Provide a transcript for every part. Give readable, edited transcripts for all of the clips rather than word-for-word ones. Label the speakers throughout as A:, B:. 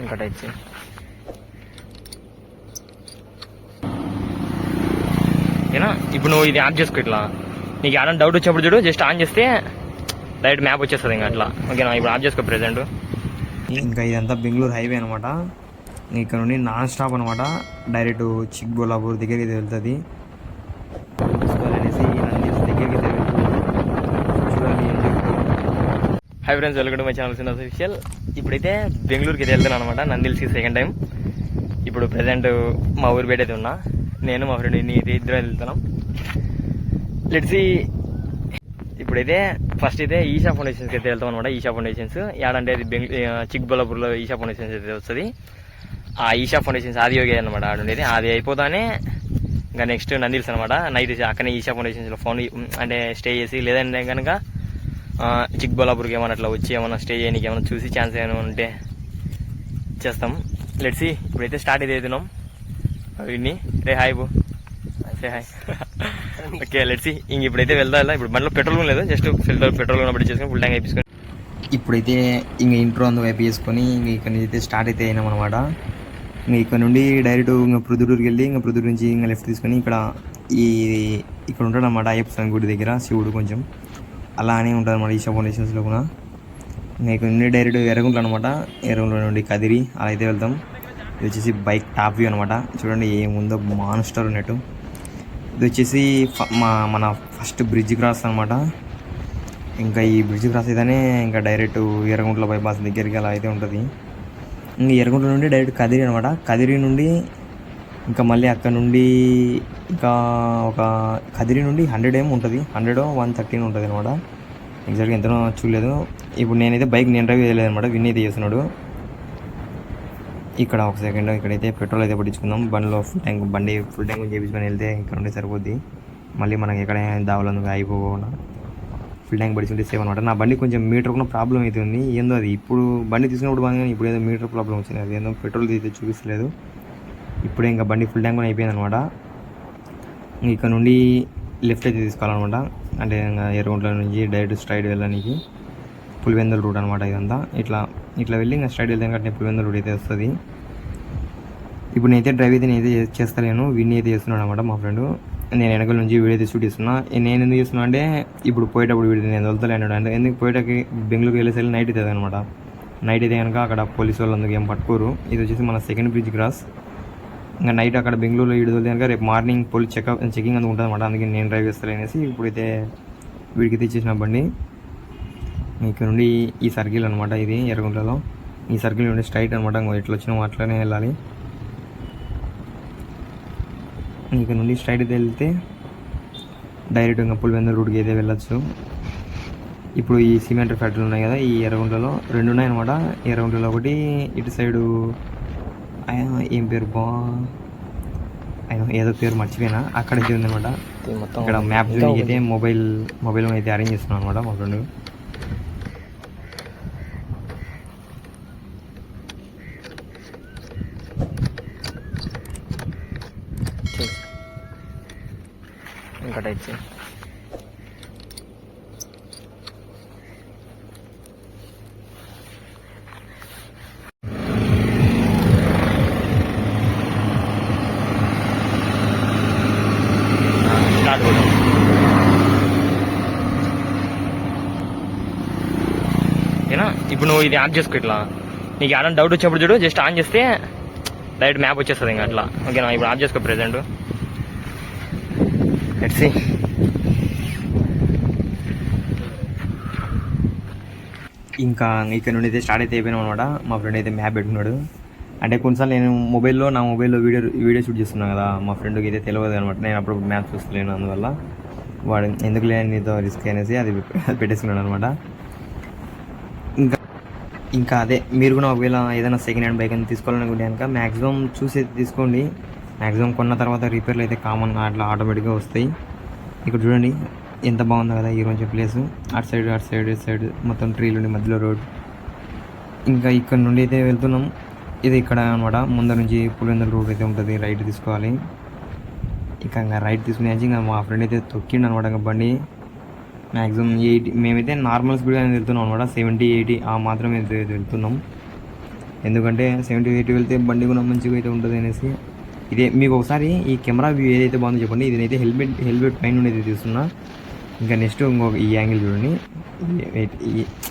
A: ఇంకోటి వచ్చి ఓకేనా. ఇప్పుడు నువ్వు ఇది ఆన్ చేసుకో. ఇట్లా నీకు ఏమైనా డౌట్ వచ్చినప్పుడు చూడు, జస్ట్ ఆన్ చేస్తే డైరెక్ట్ మ్యాప్ వచ్చేస్తుంది ఇంకా అట్లా. ఓకేనా, ఇప్పుడు ఆన్ చేసుకో ప్రెజెంట్. ఇంకా ఇదంతా బెంగళూరు హైవే అనమాట. ఇక్కడ నుండి నాన్ స్టాప్ అనమాట. డైరెక్ట్ చిక్బోలాపూర్ దగ్గరికి వెళ్తుంది. దగ్గరికి చూడాలి. Hi friends, welcome to my channel sin official. ఇప్పుడైతే బెంగళూరుకి అయితే వెళ్తున్నాను అనమాట. నందిల్స్కి సెకండ్ టైం. ఇప్పుడు ప్రజెంట్ మా ఊరి బయట అయితే ఉన్నా. నేను మా ఫ్రెండ్ ఇద్దరు వెళ్తున్నాం. Let's see. ఇప్పుడైతే ఫస్ట్ అయితే ఈషా ఫౌండేషన్స్కి అయితే వెళ్తాం అనమాట. ఈషా ఫౌండేషన్స్ ఏడంటే అది చిక్బల్లాపూర్లో ఈషా ఫౌండేషన్స్ అయితే వస్తుంది. ఆ ఈషా ఫౌండేషన్స్ ఆది యోగి అనమాట. ఆడుండేది అది అయిపోతానే ఇంకా నెక్స్ట్ నందిల్స్ అనమాట. నైట్ అక్కడనే ఈషా ఫౌండేషన్స్లో అంటే స్టే చేసి, లేదంటే కనుక చిక్బల్లాపూర్కి ఏమైనా అట్లా వచ్చి ఏమైనా స్టే చేయడానికి ఏమైనా చూసి ఛాన్స్ ఏమైనా ఉంటే చేస్తాం. Let's see. ఇప్పుడైతే స్టార్ట్ అయితే అవుతున్నాం. వీడిని రే హాయ్ బో సే హాయ్. Okay let's see. ఇంక ఇప్పుడైతే వెళ్దా. ఇప్పుడు బండిలో పెట్రోల్ లేదు, జస్ట్ పెట్రోల్ ఉన్నప్పుడు చేసుకొని ఫుల్ ట్యాంక్ అయిపోయి ఇప్పుడైతే ఇంక ఇంట్రో అందుకు అయిపోయి చేసుకొని ఇంక ఇక్కడ నుంచి అయితే స్టార్ట్ అయితే అయినాం అనమాట. ఇంక ఇక్కడ నుండి డైరెక్ట్ ఇంకా ప్రొద్దుటూరుకి వెళ్ళి, ఇంకా ప్రొద్దుటూరు నుంచి ఇంకా లెఫ్ట్ తీసుకొని ఇక్కడ ఉంటాడు అనమాట అయ్యప్ప స్వామి గుడి దగ్గర శివుడు కొంచెం అలా అని ఉంటుంది అనమాట ఈషా ఫౌండేషన్స్లో కూడా. ఇంకా ఇక్కడ నుండి డైరెక్ట్ ఎర్రగుంట్ల అనమాట. ఎర్రగుంట్ల నుండి కదిరి అలా అయితే వెళ్తాం. ఇది వచ్చేసి బైక్ టాప్ వ్యూ అనమాట. చూడండి ఏముందో మాన్స్టర్ ఉన్నట్టు. ఇది వచ్చేసి మన ఫస్ట్ బ్రిడ్జ్ క్రాస్ అనమాట. ఇంకా ఈ బ్రిడ్జ్ క్రాస్ అయితేనే ఇంకా డైరెక్ట్ ఎర్రగుంట్ల బైపాస్ దగ్గరికి అలా అయితే ఉంటుంది. ఇంకా ఎర్రగుంట్ల నుండి డైరెక్ట్ కదిరి అనమాట. కదిరి నుండి ఇంకా మళ్ళీ అక్కడ నుండి ఇంకా ఒక కదిరి నుండి 100 ఏమో ఉంటుంది, 100 130 ఉంటుంది అనమాట. ఎగ్జాక్ట్గా ఎంతనో చూడలేదు. ఇప్పుడు నేనైతే బైక్ నేను డ్రైవ్ చేయలేదు అనమాట, విన్ అయితే చేస్తున్నాడు. ఇక్కడ ఒక సెకండ్ ఇక్కడైతే పెట్రోల్ అయితే పట్టించుకుందాం. బండిలో బండి ఫుల్ ట్యాంక్ చేయించుకొని వెళ్తే ఇక్కడ ఉంటే సరిపోద్ది. మళ్ళీ మనకి ఎక్కడైనా దావలందుకు అయిపోకుండా ఫుల్ ట్యాంక్ పట్టించుకుంటే సేవ్ అనమాట. నా బండి కొంచెం మీటర్ కూడా ప్రాబ్లం అవుతుంది. ఏందో అది ఇప్పుడు బండి తీసుకున్నప్పుడు బాగా, ఇప్పుడు ఏదో మీటర్ ప్రాబ్లం వచ్చింది. అది ఏందో పెట్రోల్ అయితే చూపిస్తలేదు. ఇప్పుడే ఇంకా బండి ఫుల్ ట్యాంక్ అయిపోయింది అనమాట. ఇక్కడ నుండి లెఫ్ట్ అయితే తీసుకోవాలన్నమాట. అంటే ఇంకా ఎర్రగుంట్ల నుంచి డైరెక్ట్ స్ట్రైట్ వెళ్ళడానికి పులివెందుల రూట్ అనమాట. ఇదంతా ఇట్లా వెళ్ళి ఇంకా స్ట్రైట్ వెళ్తే కాబట్టి పులివెందుల రూట్ అయితే వస్తుంది. ఇప్పుడు నేనైతే డ్రైవ్ అయితే నేనైతే చేస్తలేను, విన్ అయితే చేస్తున్నాడు అనమాట మా ఫ్రెండ్. నేను వెనకాల నుంచి వీడియో అయితే షూట్ చేస్తున్నా. నేను ఎందుకు చేస్తున్నా అంటే ఇప్పుడు పోయేటప్పుడు వీడియో నేను వదులుతలేను. అంటే ఎందుకు పోయేటకి బెంగళూరుకి వెళ్ళేసరికి నైట్ అవుతుంది అనమాట. నైట్ అయితే కనుక అక్కడ పోలీసు వాళ్ళు అందుకు ఏం పట్టుకోరు. ఇది వచ్చేసి మన సెకండ్ బ్రిడ్జ్ క్రాస్. ఇంకా నైట్ అక్కడ బెంగళూరులో ఇడుదల కనుక రేపు మార్నింగ్ పోలీస్ చెకింగ్ అందుకు ఉంటుంది అనమాట. అందుకే నేను డ్రైవ్ చేస్తాను అనేసి ఇప్పుడైతే వీడికి తెచ్చేసిన బండి. ఇక్కడ నుండి ఈ సర్కిల్ అనమాట, ఇది ఎర్రగుంటలో ఈ సర్కిల్ నుండి స్ట్రైట్ అనమాట. ఇట్లా వచ్చినాము అట్లనే వెళ్ళాలి. ఇక్కడ నుండి స్ట్రైట్ అయితే వెళ్తే డైరెక్ట్ ఇంకా పులివెందుల రూట్కి అయితే వెళ్ళచ్చు. ఇప్పుడు ఈ సిమెంట్ ఫ్యాక్టరీలు ఉన్నాయి కదా ఈ ఎర్రగుంటలో, 2 ఉన్నాయి అనమాట. ఎర్రగుంటలో ఒకటి, ఇటు సైడు ఏం పేరు ఏదో పేరు మర్చిపోయినా, అక్కడైతే ఉందన్నమాట. ఇక్కడ మ్యాప్ జూనింగ్ అయితే మొబైల్ అయితే అరేంజ్ చేస్తున్నాను అనమాట మా ఫ్రెండ్. ఇంకోటి వచ్చి ఓకేనా. ఇప్పుడు నువ్వు ఇది ఆన్ చేసుకో. ఇట్లా నీకు ఏమైనా డౌట్ వచ్చినప్పుడు చూడు, జస్ట్ ఆన్ చేస్తే డైరెక్ట్ మ్యాప్ వచ్చేస్తుంది ఇంకా అట్లా. ఓకేనా, ఇప్పుడు ఆన్ చేసుకో ప్రెజెంట్. Let's see. ఇంకా ఇక్కడ నుండి అయితే స్టార్ట్ అయితే అయిపోయినాం అనమాట. మా ఫ్రెండ్ అయితే మ్యాప్ పెట్టుకున్నాడు. అంటే కొన్నిసార్లు నేను నా మొబైల్లో వీడియో షూట్ చేస్తున్నాను కదా, మా ఫ్రెండ్కి అయితే తెలియదు అనమాట. నేను అప్పుడు మ్యాప్ చూస్తలేను, అందువల్ల వాడు ఎందుకు లేని నీతో రిస్క్ అనేసి అది పెట్టేసుకున్నాడు అనమాట. ఇంకా అదే మీరు కూడా ఒకవేళ ఏదైనా సెకండ్ హ్యాండ్ బైక్ అని తీసుకోవాలనుకుంటే కనుక మ్యాక్సిమం చూసి తీసుకోండి. మ్యాక్సిమం కొన్న తర్వాత రిపేర్లు అయితే కామన్ అట్లా ఆటోమేటిక్గా వస్తాయి. ఇక్కడ చూడండి ఎంత బాగుందో కదా ఈ రోజు ప్లేస్. అటు సైడ్ మొత్తం ట్రీలు ఉండి మధ్యలో రోడ్. ఇంకా ఇక్కడ నుండి అయితే వెళ్తున్నాం. ఇది ఇక్కడ అనమాట. ముందర నుంచి పులివెందుల రోడ్ అయితే ఉంటుంది, రైట్ తీసుకోవాలి. ఇంకా రైట్ తీసుకునే ఇంకా మా ఫ్రెండ్ అయితే తొక్కిండు అనమాట బండి. మ్యాక్సిమం 80 మేమైతే నార్మల్ స్పీడ్గానే వెళ్తున్నాం అనమాట. 70-80 ఆ మాత్రమే వెళ్తున్నాం. ఎందుకంటే 70-80 వెళ్తే బండి కూడా మంచిగా అయితే ఉంటుంది అనేసి. ఇదే మీకు ఒకసారి ఈ కెమెరా వ్యూ ఏదైతే బాగుందో చెప్పండి. ఇదైతే హెల్మెట్ పైన ఉండేది తీస్తున్నా. ఇంకా నెక్స్ట్ ఇంకొక ఈ యాంగిల్ చూడండి.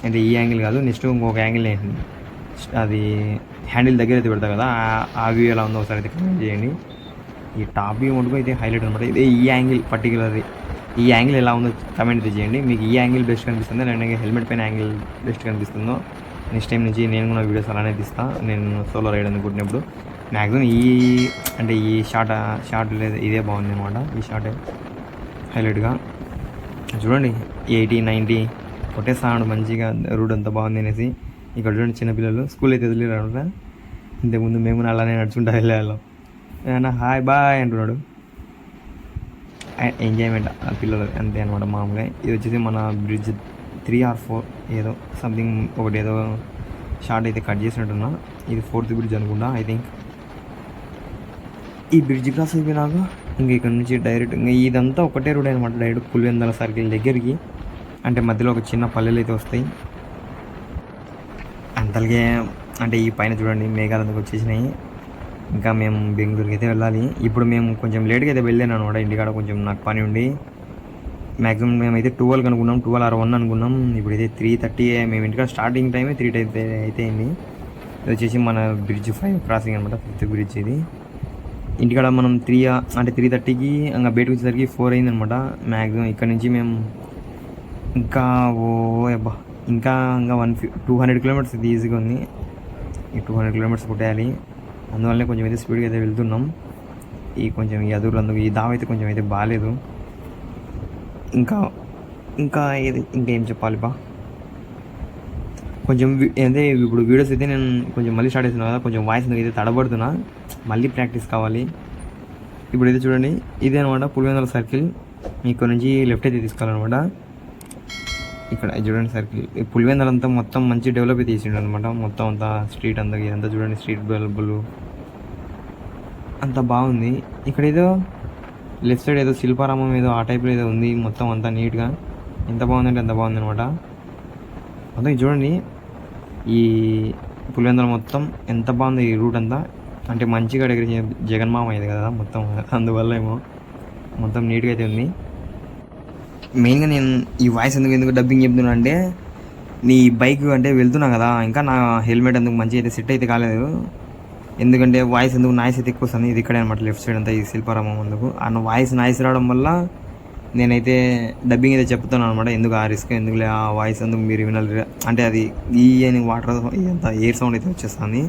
A: అంటే ఈ యాంగిల్ కాదు, నెక్స్ట్ ఇంకొక యాంగిల్ అది హ్యాండిల్ దగ్గర అయితే పెడతా కదా, ఆ వ్యూ ఎలా ఉందో ఒకసారి అయితే కమెంట్ చేయండి. ఈ టాప్ వ్యూ మటుకు అయితే హైలైట్ అనమాట. ఇదే ఈ యాంగిల్ పర్టికులర్ ఈ యాంగిల్ ఎలా ఉందో కమెంట్ అయితే చేయండి. మీకు ఈ యాంగిల్ బెస్ట్ కనిపిస్తుందో లేదంటే హెల్మెట్ పైన యాంగిల్ బెస్ట్ కనిపిస్తుందో నెక్స్ట్ టైం నుంచి నేను కూడా వీడియోస్ అలానే తీస్తాను. నేను సోలో రైడ్ అనుకుంటున్నప్పుడు మ్యాక్సిమం అంటే ఈ షార్ట్ లేదు, ఇదే బాగుంది అనమాట. ఈ షార్టే హైలైట్గా చూడండి. 80-90 కొట్టేస్తాడు మంచిగా, రూట్ అంతా బాగుంది అనేసి. ఇక్కడ చూడండి చిన్నపిల్లలు స్కూల్ అయితే వదిలేరు. ఇంతకుముందు మేము అలానే నడుచుకుంటా వెళ్ళేవాళ్ళం. ఏమన్నా హాయ్ బాయ్ అంటున్నాడు. ఎంజాయ్మెంట్ ఆ పిల్లలు అంతే అనమాట మామూలుగా. ఇది వచ్చేసి మన బ్రిడ్జ్ 3 or 4 ఏదో సంథింగ్ ఒకటి ఏదో షార్ట్ అయితే కట్ చేసినట్టున్నా. ఇది 4th బ్రిడ్జ్ అనుకుంటా ఐ థింక్. ఈ బ్రిడ్జ్ క్రాస్ అయిపోయినాక ఇంకా ఇక్కడ నుంచి డైరెక్ట్ ఇంకా ఇదంతా ఒకటే రోడ్ అనమాట. డైరెక్ట్ పులివెందుల సర్కిల్ దగ్గరికి, అంటే మధ్యలో ఒక చిన్న పల్లెలు అయితే వస్తాయి. అంతలాగే అంటే ఈ పైన చూడండి మేఘాలు అందుకు వచ్చేసినాయి. ఇంకా మేము బెంగళూరుకి అయితే వెళ్ళాలి. ఇప్పుడు మేము కొంచెం లేట్గా అయితే వెళ్ళాను అనమాట. ఇంటికాడ కొంచెం నాకు పని ఉండి మ్యాక్సిమం మేమైతే 12 అనుకున్నాం, 12 or 1 అనుకున్నాం. ఇప్పుడైతే 3:30. మేము ఇంటికాడ స్టార్టింగ్ టైమే 3 అయితే అయింది. ఇది వచ్చేసి మన బ్రిడ్జ్ 5 క్రాసింగ్ అనమాట, 5th బ్రిడ్జ్ ఇది. ఇంటికాడ మనం 3:30కి ఇంకా బయటకు వచ్చేసరికి 4 అయిందనమాట. మ్యాక్సిమం ఇక్కడ నుంచి మేము ఇంకా ఇంకా 200 kilometers ఇది ఈజీగా ఉంది. ఈ 200 kilometers కొట్టేయాలి. అందువల్లనే కొంచెం అయితే స్పీడ్గా అయితే వెళ్తున్నాం. కొంచెం ఈ అదురులు అందుకు ఈ దావ అయితే కొంచెం అయితే బాగాలేదు. ఇంకా ఏం చెప్పాలి కొంచెం అంటే ఇప్పుడు వీడియోస్ అయితే నేను కొంచెం మళ్ళీ స్టార్ట్ చేస్తున్నాను కదా, కొంచెం వాయిస్ అయితే తడబడుతున్నా, మళ్ళీ ప్రాక్టీస్ కావాలి. ఇప్పుడైతే చూడండి ఇదే అనమాట పులివెందుల సర్కిల్. ఇక్కడ నుంచి లెఫ్ట్ అయితే తీసుకోవాలన్నమాట. ఇక్కడ చూడండి సర్కిల్. ఈ పులివెందుల అంతా మొత్తం మంచి డెవలప్ అయితే చేసిండు అనమాట. మొత్తం అంతా స్ట్రీట్ అంతా ఇదంతా చూడండి, స్ట్రీట్ బల్బులు అంతా బాగుంది. ఇక్కడ ఏదో లెఫ్ట్ సైడ్ ఏదో శిల్పారామం ఏదో ఆ టైప్లో ఏదో ఉంది. మొత్తం అంతా నీట్గా ఎంత బాగుందంటే అంత బాగుంది అనమాట. మొత్తం చూడండి ఈ పులివెందుల మొత్తం ఎంత బాగుంది ఈ రూట్ అంతా. అంటే మంచిగా దగ్గర జగన్మామ అయ్యేది కదా మొత్తం, అందువల్ల ఏమో మొత్తం నీట్గా అయితే ఉంది. మెయిన్గా నేను ఈ వాయిస్ ఎందుకు డబ్బింగ్ చెప్తున్నా అంటే, నీ బైక్ అంటే వెళ్తున్నా కదా, ఇంకా నా హెల్మెట్ ఎందుకు మంచిగా అయితే సెట్ అయితే కాలేదు. ఎందుకంటే వాయిస్ ఎందుకు నాయిస్ అయితే ఎక్కువ వస్తుంది. ఇది ఇక్కడే అనమాట లెఫ్ట్ సైడ్ అంతా ఈ శిల్పారామం అందుకు అన్న వాయిస్ నాయిస్ రావడం వల్ల నేనైతే డబ్బింగ్ అయితే చెప్తాను అనమాట. ఎందుకు ఆ రిస్క్, ఎందుకులే ఆ వాయిస్ ఎందుకు మీరు వినాలి అంటే అది ఈ అని వాటర్ ఇదంతా ఎయిర్ సౌండ్ అయితే వచ్చేస్తుంది.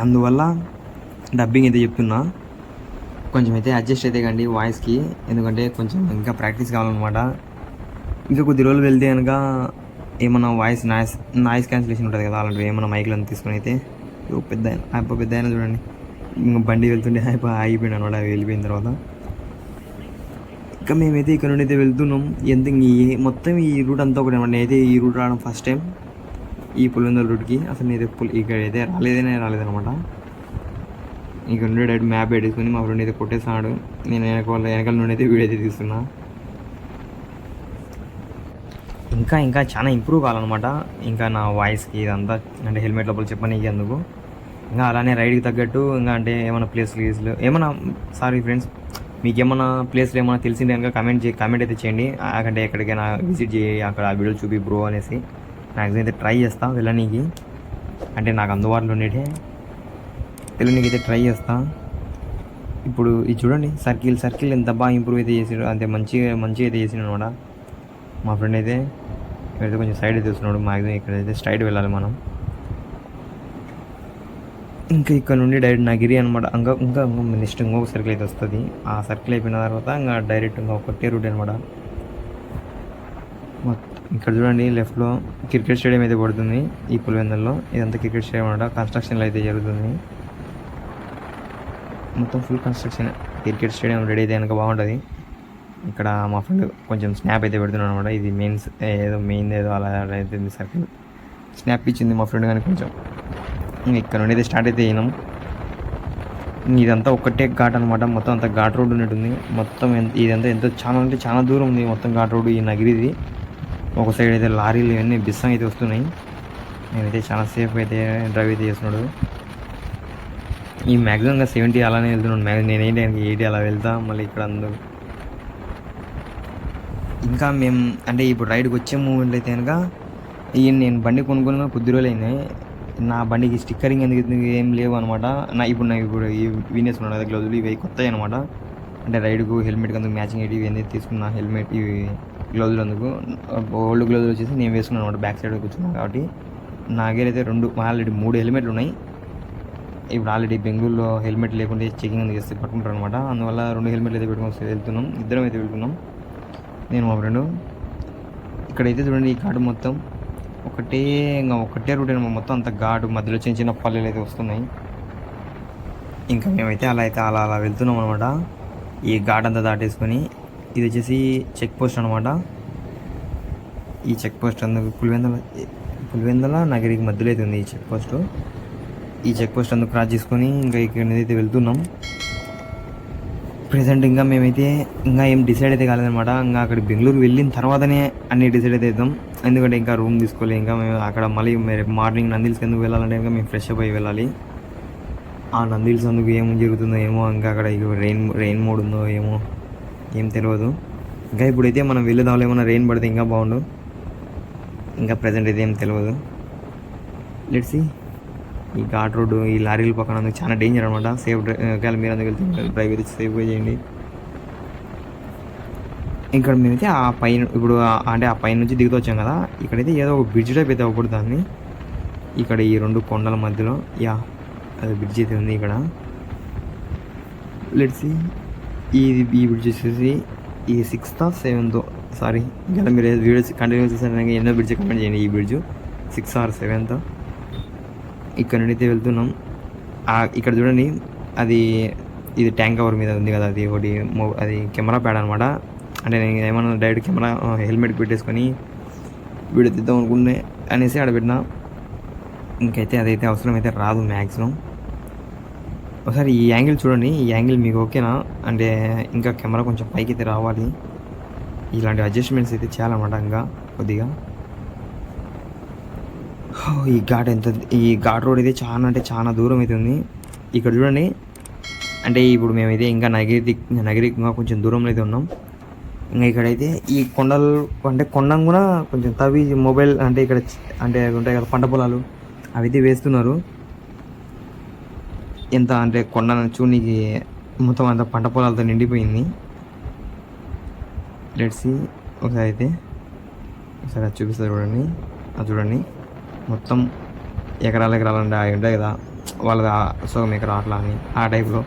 A: అందువల్ల డబ్బింగ్ అయితే చెప్తున్నా. కొంచెం అయితే అడ్జస్ట్ అయితే కండి వాయిస్కి, ఎందుకంటే కొంచెం ఇంకా ప్రాక్టీస్ కావాలన్నమాట. ఇంకా కొద్ది రోజులు వెళ్తే కనుక ఏమన్నా వాయిస్ నాయిస్ క్యాన్సిలేషన్ ఉంటుంది కదా, అలాంటివి ఏమన్నా మైక్లను తీసుకుని అయితే పెద్ద అయినా చూడండి ఇంకా బండి వెళ్తుంటే ఆగిపోయినా అనమాట. వెళ్ళిపోయిన తర్వాత ఇంకా మేమైతే ఇక్కడ నుండి అయితే వెళ్తున్నాం. మొత్తం ఈ రూట్ అంతా ఒకటి అనమాట. నేనైతే ఈ రూట్ రావడం ఫస్ట్ టైం, ఈ పులివెందుల రూట్కి. అసలు నేనైతే ఇక్కడ అయితే రాలేదనమాట. ఇక్కడ నుండి డైరెక్ట్ మ్యాప్ పెట్టేసుకుని మా ఫ్రెండ్ అయితే కొట్టేస్తున్నాడు. నేను వెనకాల నుండి అయితే వీడియో అయితే తీస్తున్నా. ఇంకా చాలా ఇంప్రూవ్ కావాలన్నమాట. ఇంకా నా వాయిస్కి ఇదంతా అంటే హెల్మెట్ లోపల చెప్పనీకి అందుకు. ఇంకా అలానే రైడ్కి తగ్గట్టు ఇంకా అంటే ఏమైనా ప్లేస్లు ఏమైనా ఫ్రెండ్స్ మీకు ఏమైనా ప్లేస్లు ఏమైనా తెలిసిందే కనుక కామెంట్ అయితే చేయండి. అంటే ఎక్కడికైనా విజిట్ చేయి, అక్కడ ఆ వీడియో చూపి బ్రో అనేసి. మ్యాక్సిమం అయితే ట్రై చేస్తా వెళ్ళనీకి, అంటే నాకు అందుబాటులో ఉండేటే వెళ్ళనీకి అయితే ట్రై చేస్తా. ఇప్పుడు ఇది చూడండి సర్కిల్ ఎంత బాగా ఇంప్రూవ్ అయితే చేసాడు, అంతే మంచిగా అయితే చేసాడు అనమాట. మా ఫ్రెండ్ అయితే ఇక్కడైతే కొంచెం సైడ్ అయితే వస్తున్నాడు. మ్యాక్సిమం ఇక్కడైతే స్ట్రైట్ వెళ్ళాలి మనం. ఇంకా ఇక్కడ నుండి డైరెక్ట్ నగిరి అనమాట. ఇంకా నెక్స్ట్ ఇంకొక సర్కిల్ అయితే వస్తుంది. ఆ సర్కిల్ అయిపోయిన తర్వాత ఇంకా డైరెక్ట్ ఇంకా ఒకటే రూట్ అనమాట. ఇక్కడ చూడండి లెఫ్ట్లో క్రికెట్ స్టేడియం అయితే పడుతుంది ఈ పులివెందుల్లో. ఇదంతా క్రికెట్ స్టేడియం అనమాట. కన్స్ట్రక్షన్లో అయితే జరుగుతుంది, మొత్తం full construction. Cricket stadium ready అయితే కనుక బాగుంటుంది. ఇక్కడ మా ఫ్రెండ్ కొంచెం స్నాప్ అయితే పెడుతున్నాడు అనమాట. ఇది మెయిన్ ఏదో అలా అయితే సర్కిల్ స్నాప్ ఇచ్చింది మా ఫ్రెండ్ కానీ కొంచెం. ఇక్కడ నుండి అయితే స్టార్ట్ అయితే అయినాం. ఇదంతా ఒక్కటే ఘాట్ అనమాట. మొత్తం అంతా ఘాట్ రోడ్ ఉన్నట్టుంది. మొత్తం ఇదంతా ఎంతో చాలా అంటే చాలా దూరం ఉంది మొత్తం ఘాట్ రోడ్ ఈ నగిరిది. ఒక సైడ్ అయితే లారీలు ఇవన్నీ బిస్సం అయితే వస్తున్నాయి. నేనైతే చాలా సేఫ్ అయితే డ్రైవ్ అయితే చేస్తున్నాడు. ఈ మ్యాక్సిమంగా 70 అలానే వెళ్తున్నాడు. నేనేంటి 80 అలా వెళ్తా మళ్ళీ ఇక్కడ అందరూ. ఇంకా మేము అంటే ఇప్పుడు రైడ్కి వచ్చే మూమెంట్ అయితే కనుక నేను బండి కొనుక్కున్న కొద్ది రోజులు అయినాయి. నా బండికి స్టిక్కరింగ్ ఎందుకు ఏం లేవు అనమాట. ఇప్పుడు ఈ వీనేసుకున్నాను కదా గ్లౌజులు, ఇవి కొత్తవి అనమాట. అంటే రైడ్కు హెల్మెట్కి అందుకు మ్యాచింగ్ అయ్యి ఇవన్నీ తీసుకున్నా. హెల్మెట్ ఇవి గ్లౌజులు అందుకు ఓల్డ్ గ్లౌజులు వచ్చేసి నేను వేసుకున్నాను అనమాట. బ్యాక్ సైడ్ కూర్చున్నాను కాబట్టి నా దగ్గర అయితే ఆల్రెడీ 3 హెల్మెట్లు ఉన్నాయి. ఇప్పుడు ఆల్రెడీ బెంగళూరులో హెల్మెట్ లేకుంటే చెకింగ్ అందుకు చేస్తే పట్టుకుంటారు అనమాట. అందువల్ల 2 హెల్మెట్లు అయితే పెట్టుకొని వెళ్తున్నాం. ఇద్దరం అయితే వెళ్తున్నాం నేను మా ఫ్రెండ్. ఇక్కడైతే చూడండి ఈ ఘాటు మొత్తం ఒకటే రూట్ అయినా మొత్తం అంత ఘాటు మధ్యలో చిన్న చిన్న పల్లెలు అయితే వస్తున్నాయి. ఇంకా మేమైతే అలా వెళ్తున్నాం అనమాట. ఈ ఘాట్ అంతా దాటేసుకొని ఇది వచ్చేసి చెక్ పోస్ట్ అనమాట. ఈ చెక్ పోస్ట్ అందుకు పులివెందల నగరికి మధ్యలో అయితే ఉంది ఈ చెక్ పోస్ట్. ఈ చెక్ పోస్ట్ అందుకు క్రాస్ చేసుకొని ఇంకా ఇక్కడ అయితే వెళ్తున్నాం. ప్రెసెంట్ ఇంకా మేమైతే ఇంకా ఏం డిసైడ్ అయితే కాలేదనమాట. ఇంకా అక్కడ బెంగళూరు వెళ్ళిన తర్వాతనే అన్ని డిసైడ్ అయితే అవుతాం. ఎందుకంటే ఇంకా రూమ్ తీసుకోవాలి. ఇంకా మేము అక్కడ మళ్ళీ మార్నింగ్ నందిల్స్కి ఎందుకు వెళ్ళాలంటే ఇంకా మేము ఫ్రెష్ అప్ అయ్యి వెళ్ళాలి. ఆ నందిల్స్ అందుకు ఏం జరుగుతుందో ఏమో, ఇంకా అక్కడ రెయిన్ మోడ్ ఉందో ఏమో ఏం తెలియదు. ఇంకా ఇప్పుడైతే మనం వెళ్ళేదాం, ఏమన్నా రెయిన్ పడితే ఇంకా బాగుండు. ఇంకా ప్రజెంట్ అయితే ఏం తెలియదు. Let's see. ఈ ఘాట్ రోడ్డు ఈ లారీల పక్కన అందుకు చాలా డేంజర్ అనమాట. సేఫ్ ఒకవేళ మీరు అందుకు వెళ్తే డ్రైవ్ అయితే సేఫ్గా చేయండి. ఇక్కడ మేమైతే ఆ పైన ఇప్పుడు అంటే ఆ పైన నుంచి దిగుతూ వచ్చాం కదా. ఇక్కడైతే ఏదో ఒక బ్రిడ్జ్ టైప్ అయితే అవ్వకూడదు. ఇక్కడ ఈ 2 కొండల మధ్యలో అది బ్రిడ్జ్ అయితే ఉంది ఇక్కడ. Let's see. ఈ బ్రిడ్జ్ వచ్చేసి ఈ 6th or 7th సారీ, ఇంకా మీరు వీడియోస్ కంటిన్యూ చేశారు ఎన్నో బ్రిడ్జ్ కమెంట్ చేయండి. ఈ బ్రిడ్జ్ 6th or 7th. ఇక్కడ నుండి అయితే వెళ్తున్నాం. ఇక్కడ చూడండి ఇది ట్యాంక్ కవర్ మీద ఉంది కదా, అది ఒకటి అది కెమెరా ప్యాడ్ అనమాట. అంటే నేను ఏమన్నా డైరెక్ట్ కెమెరా హెల్మెట్ పెట్టేసుకొని వీడియో తీద్దాం అనుకునే అనేసి ఆడ పెట్టినా. ఇంకైతే అదైతే అవసరం అయితే రాదు మ్యాక్సిమం. ఒకసారి ఈ యాంగిల్ చూడండి. ఈ యాంగిల్ మీకు ఓకేనా అంటే ఇంకా కెమెరా కొంచెం పైకి అయితే రావాలి. ఇలాంటి అడ్జస్ట్మెంట్స్ అయితే చేయాలన్నమాట ఇంకా కొద్దిగా. ఈ ఘాట్ రోడ్ అయితే చాలా అంటే చాలా దూరం అయితే ఉంది. ఇక్కడ చూడండి. అంటే ఇప్పుడు మేమైతే ఇంకా నగిరి ఇంకా కొంచెం దూరంలో అయితే ఉన్నాం. ఇంకా ఇక్కడైతే ఈ కొండలు అంటే కొండను కూడా కొంచెం తవ్వి మొబైల్ అంటే ఇక్కడ అంటే ఉంటాయి కదా పంట పొలాలు, అవి అయితే వేస్తున్నారు. ఎంత అంటే కొండ చూనికి మొత్తం అంత పంట పొలాలతో నిండిపోయింది. Let's see. ఒకసారి అది చూపిస్తారు చూడండి. అది చూడండి మొత్తం ఎకరాలు అంటే అవి ఉంటాయి కదా, వాళ్ళది సగం ఎకరా అట్లా అని ఆ టైప్లో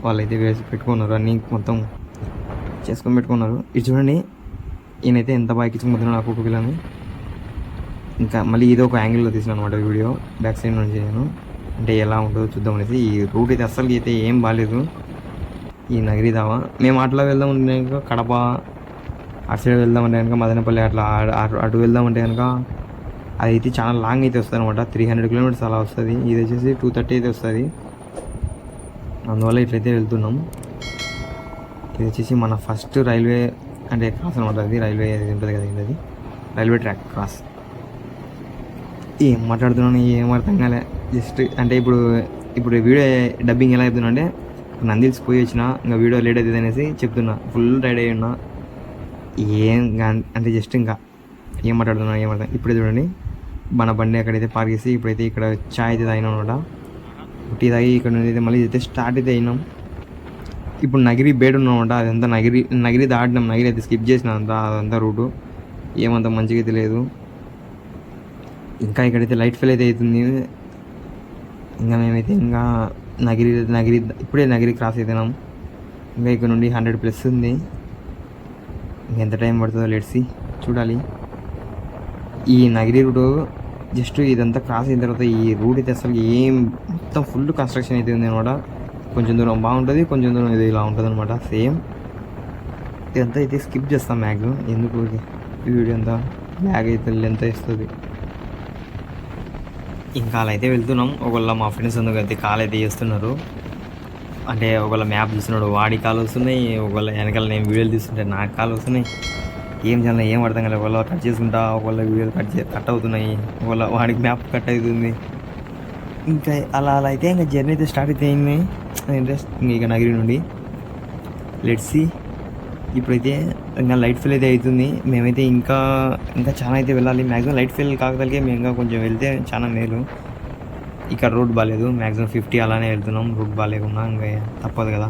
A: వాళ్ళైతే వేసి పెట్టుకున్నారు. అన్నీ మొత్తం చేసుకొని పెట్టుకున్నారు. ఇది చూడండి. ఈయనైతే ఎంత బాగా ఇచ్చిపోతున్నాడు ఆ కుక్క పిల్లని. ఇంకా మళ్ళీ ఇది ఒక యాంగిల్లో తీసిన అనమాట వీడియో, బ్యాక్ సైడ్ నుంచి నేను అంటే ఎలా ఉంటుందో చూద్దాం అనేసి. ఈ రూట్ అయితే అస్సలు అయితే ఏం బాగాలేదు ఈ నగిరి దావా. మేము అట్లా వెళ్దామంటే కనుక కడప అటు సైడ్ వెళ్దామంటే కనుక మదనపల్లి అట్లా అటు వెళ్దామంటే కనుక అది అయితే చాలా లాంగ్ అయితే వస్తుంది అనమాట. 300 kilometers అలా వస్తుంది. ఇది వచ్చేసి 230 అయితే వస్తుంది. అందువల్ల ఇట్లయితే వెళ్తున్నాం. ఇది వచ్చేసి మన ఫస్ట్ రైల్వే అంటే క్రాస్ అనమాట. అది రైల్వే అది ఉంటుంది కదా, అది రైల్వే ట్రాక్ క్రాస్. ఏం మాట్లాడుతున్నాను ఏం అర్థం కాలే. జస్ట్ అంటే ఇప్పుడు వీడియో డబ్బింగ్ ఎలా చెప్తున్నా అంటే నందిల్స్ పోయి వచ్చిన ఇంకా వీడియో లేట్ అవుతుంది అనేసి చెప్తున్నా. ఫుల్ రైడ్ అయ్యి ఉన్నా. అంటే జస్ట్ ఇంకా ఏం మాట్లాడుతున్నా ఏమర్థం. ఇప్పుడే చూడండి మన బండి అక్కడైతే పార్క్ చేసి ఇప్పుడైతే ఇక్కడ చాయ్ అయితే తాగినాం అనమాట. టీ తాగి ఇక్కడ నుండి అయితే మళ్ళీ అయితే స్టార్ట్ అయితే అయినాం. ఇప్పుడు నగిరి బేడ్ ఉన్నామంట. అదంతా నగిరి దాటినాం. నగిరి అయితే స్కిప్ చేసిన అదంతా రూటు ఏమంత మంచిగా అయితే లేదు. ఇంకా ఇక్కడైతే లైట్ ఫెయిల్ అయితే అవుతుంది. ఇంకా మేమైతే ఇంకా ఇప్పుడే నగిరి క్రాస్ అవుతున్నాం. ఇంకా ఇక్కడ నుండి 100+ ఉంది. ఇంకెంత టైం పడుతుందో లెట్స్ సీ, చూడాలి. ఈ నగిరి రూటు జస్ట్ ఇదంతా క్రాస్ అయిన తర్వాత ఈ రూట్ అయితే అసలు ఏం మొత్తం ఫుల్ కన్స్ట్రక్షన్ అయితే ఉంది అనమాట. కొంచెం దూరం బాగుంటుంది, కొంచెం దూరం ఇది ఇలా ఉంటుంది అనమాట. సేమ్ ఇదంతా అయితే స్కిప్ చేస్తాం మ్యాక్సిమం. ఎందుకు ఈ వీడియో అంతా బ్యాగ్ అయితే ఎంత ఇస్తుంది. ఇంకా అలా అయితే వెళ్తున్నాం. ఒకవేళ మా ఫ్రెండ్స్ అందుకు అయితే కాల్ అయితే చేస్తున్నారు. అంటే ఒకవేళ మ్యాప్ చూస్తున్నాడు వాడి కాలు వస్తున్నాయి, ఒకవేళ వెనకాల నేను వీడియోలు తీస్తుంటే నాకు కాలు వస్తున్నాయి. ఏం చేయాలి ఏం అర్థం కాలేదు. ఒకవేళ కట్ చేసుకుంటా, ఒకవేళ వీడియోలు కట్ అవుతున్నాయి, ఒకవేళ వాడికి మ్యాప్ కట్ అవుతుంది. ఇంకా అలా అలా అయితే ఇంకా జర్నీ అయితే స్టార్ట్ అయితే అయింది. ఇంట్రెస్ట్ ఇక నగిరి నుండి లెట్సి ఇప్పుడైతే ఇంకా లైట్ ఫెయిల్ అయితే అవుతుంది. మేమైతే ఇంకా ఇంకా చాలా అయితే వెళ్ళాలి. మ్యాక్సిమం లైట్ ఫెయిల్ కాకగలిగే మేము ఇంకా కొంచెం వెళ్తే చాలా మేలు. ఇక్కడ రూట్ బాగాలేదు, మ్యాక్సిమం 50 అలానే వెళ్తున్నాం. రూట్ బాగాలేకున్నా ఇంకా తప్పదు కదా,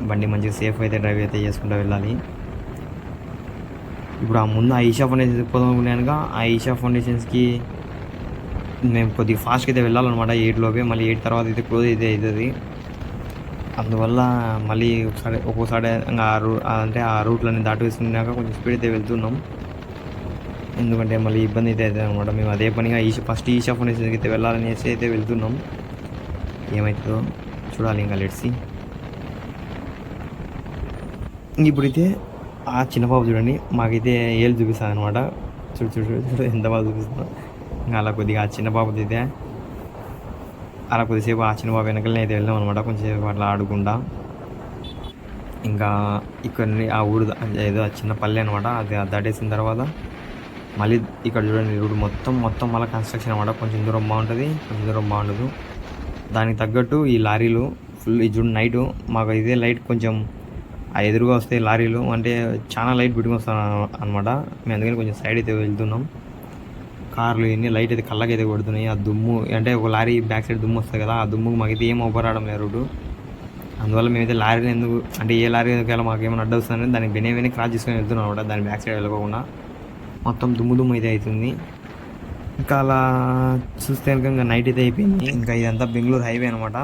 A: బండి మంచిగా సేఫ్ అయితే డ్రైవ్ అయితే చేసుకుంటూ వెళ్ళాలి. ఇప్పుడు ఆ ముందు ఆ ఈషా ఫౌండేషన్స్ పోదాం అనుకున్నానుగా, ఆ ఈషా ఫౌండేషన్స్కి మేము కొద్దిగా ఫాస్ట్గా అయితే వెళ్ళాలన్నమాట. 8 లోపే, మళ్ళీ 8 తర్వాత అయితే క్లోజ్ అయితే అవుతుంది. అందువల్ల మళ్ళీ ఒక్కోసారి ఇంకా అంటే ఆ రూట్లన్నీ దాటి వేసుకున్నాక కొంచెం స్పీడ్ అయితే వెళ్తున్నాం. ఎందుకంటే మళ్ళీ ఇబ్బంది అయితే అవుతుంది అనమాట. మేము అదే పనిగా ఫస్ట్ ఈషా ఫౌండేషన్కి అయితే వెళ్ళాలనేసి అయితే వెళ్తున్నాం. ఏమవుతుందో చూడాలి ఇంకా లెట్సి. ఇప్పుడైతే ఆ చిన్న పాప చూడండి మాకైతే ఏళ్ళు చూపిస్తుంది అనమాట. చూడు చూడు చూడు ఎంత బాగా చూపిస్తుందో. ఇంకా అలా కొద్దిగా ఆ చిన్న పాపది అయితే అలా కొద్దిసేపు ఆ చిన్న పాప వెనకలనే అయితే వెళ్ళాం అనమాట. కొంచెంసేపు అట్లా ఆడుకుంటా. ఇంకా ఇక్కడ నుండి ఆ ఊరు ఏదో చిన్న పల్లె అనమాట, అది దాటేసిన తర్వాత మళ్ళీ ఇక్కడ చూడండి రోడ్డు మొత్తం మళ్ళీ కన్స్ట్రక్షన్ అనమాట. కొంచెం దూరం బాగుంటుంది, కొంచెం దూరం బాగుండదు. దానికి తగ్గట్టు ఈ లారీలు ఫుల్ ఇది చూడండి. నైటు మాకు ఇదే లైట్ కొంచెం ఆ ఎదురుగా వస్తాయి లారీలు, అంటే చాలా లైట్ పెట్టుకుని వస్తాను అనమాట. మేము అందుకని కొంచెం సైడ్ అయితే వెళ్తున్నాం. కార్లు ఇన్ని లైట్ అయితే కళ్ళకి అయితే కొడుతున్నాయి. ఆ దుమ్ము అంటే ఒక లారీ బ్యాక్ సైడ్ దుమ్ము వస్తుంది కదా, ఆ దుమ్ముకు మాకైతే ఏం అవ్వరావడం లేదు రోడ్డు. అందువల్ల మేమైతే లారీని ఎందుకు అంటే ఏ లారీ ఎందుకు మాకేమైనా అడ్డు వస్తుందని దానికి బెనేవని క్రాస్ చేసుకొని వెళ్తున్నాం అనమాట. దాని బ్యాక్ సైడ్ వెళ్ళకోకుండా మొత్తం దుమ్ము అయితే అవుతుంది. ఇంకా అలా చూస్తే కనుక ఇంకా నైట్ అయితే అయిపోయింది. ఇంకా ఇదంతా బెంగళూరు హైవే అనమాట.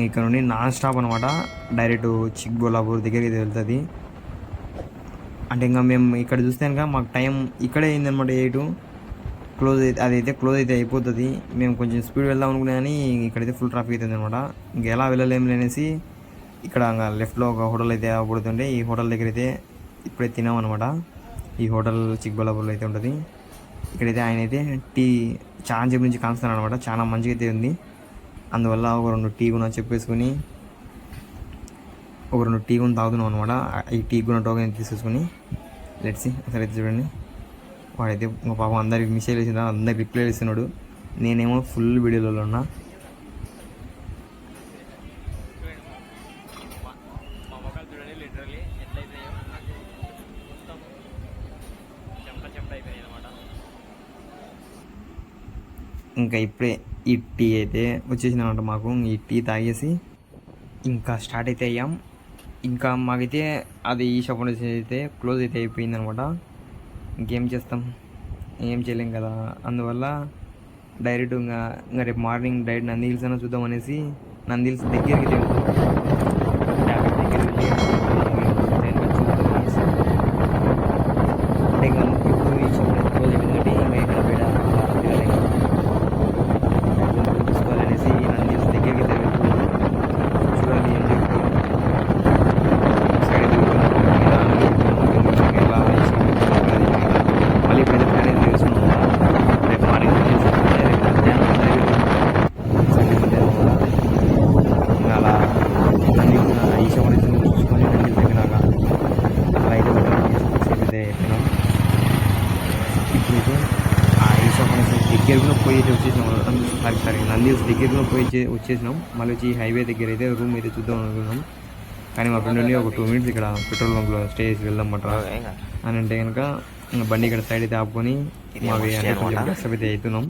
A: ఇక్కడ నుండి నాన్ స్టాప్ అనమాట, డైరెక్ట్ చిక్బోలాపూర్ దగ్గరికి అయితే వెళ్తుంది. అంటే ఇంకా మేము ఇక్కడ చూస్తే కనుక మాకు టైం ఇక్కడే అయిందనమాట. 8 క్లోజ్ అయితే అదైతే క్లోజ్ అయితే అయిపోతుంది. మేము కొంచెం స్పీడ్ వెళ్దాం అనుకున్నా కానీ ఇక్కడైతే ఫుల్ ట్రాఫిక్ అవుతుంది అనమాట. ఇంకా ఎలా వెళ్ళలేము అనేసి ఇక్కడ ఇంకా లెఫ్ట్లో ఒక హోటల్ అయితే పడుతుంటే ఈ హోటల్ దగ్గర అయితే ఇప్పుడే తినామన్నమాట. ఈ హోటల్ చిక్బల్లాపూర్లో అయితే ఉంటుంది. ఇక్కడైతే ఆయన అయితే టీ చాలా సేపు నుంచి కాన్స్తాను అనమాట. చాలా మంచిగా అయితే ఉంది. అందువల్ల ఒక 2 టీ కూడా చెప్పేసుకొని ఒక 2 టీ కూడా తాగుతున్నాం అనమాట. ఈ టీ కూడా టోకెన్ తీసేసుకొని లెట్సి అసలు అయితే చూడండి. వాడైతే ఇంకా పాపం అందరికి మెసేజ్ వేసిన అందరికి రిప్లై ఇస్తున్నాడు. నేనేమో ఫుల్ వీడియోలలో ఉన్నా. ఇంకా ఇప్పుడే ఈ టీ అయితే వచ్చేసిందనమాట మాకు. ఈ టీ తాగేసి ఇంకా స్టార్ట్ అయితే అయ్యాం. ఇంకా మాకైతే అది ఈ షాప్ అయితే క్లోజ్ అయితే అయిపోయిందనమాట. ఇంకేం చేస్తాం, ఏం చేయలేం కదా. అందువల్ల డైరెక్ట్ ఇంకా రేపు మార్నింగ్ డైరెక్ట్ నంది హిల్స్ అయినా చూద్దాం అనేసి నంది హిల్స్ దగ్గరికి దగ్గర కూడా పోయి అయితే వచ్చేసినాం. సారీ నంది దగ్గర కూడా వచ్చేసినాం. మళ్ళీ వచ్చి హైవే దగ్గర అయితే రూమ్ అయితే చూద్దాం అనుకున్నాం. కానీ మా ఫ్రెండ్ ఒక 2 minutes ఇక్కడ పెట్రోల్ బంక్లో స్టే చేసి వెళ్దాం అంటారా అని అంటే కనుక బండి ఇక్కడ సైడ్ అయితే ఆపుకొని మా అయితే అవుతున్నాం.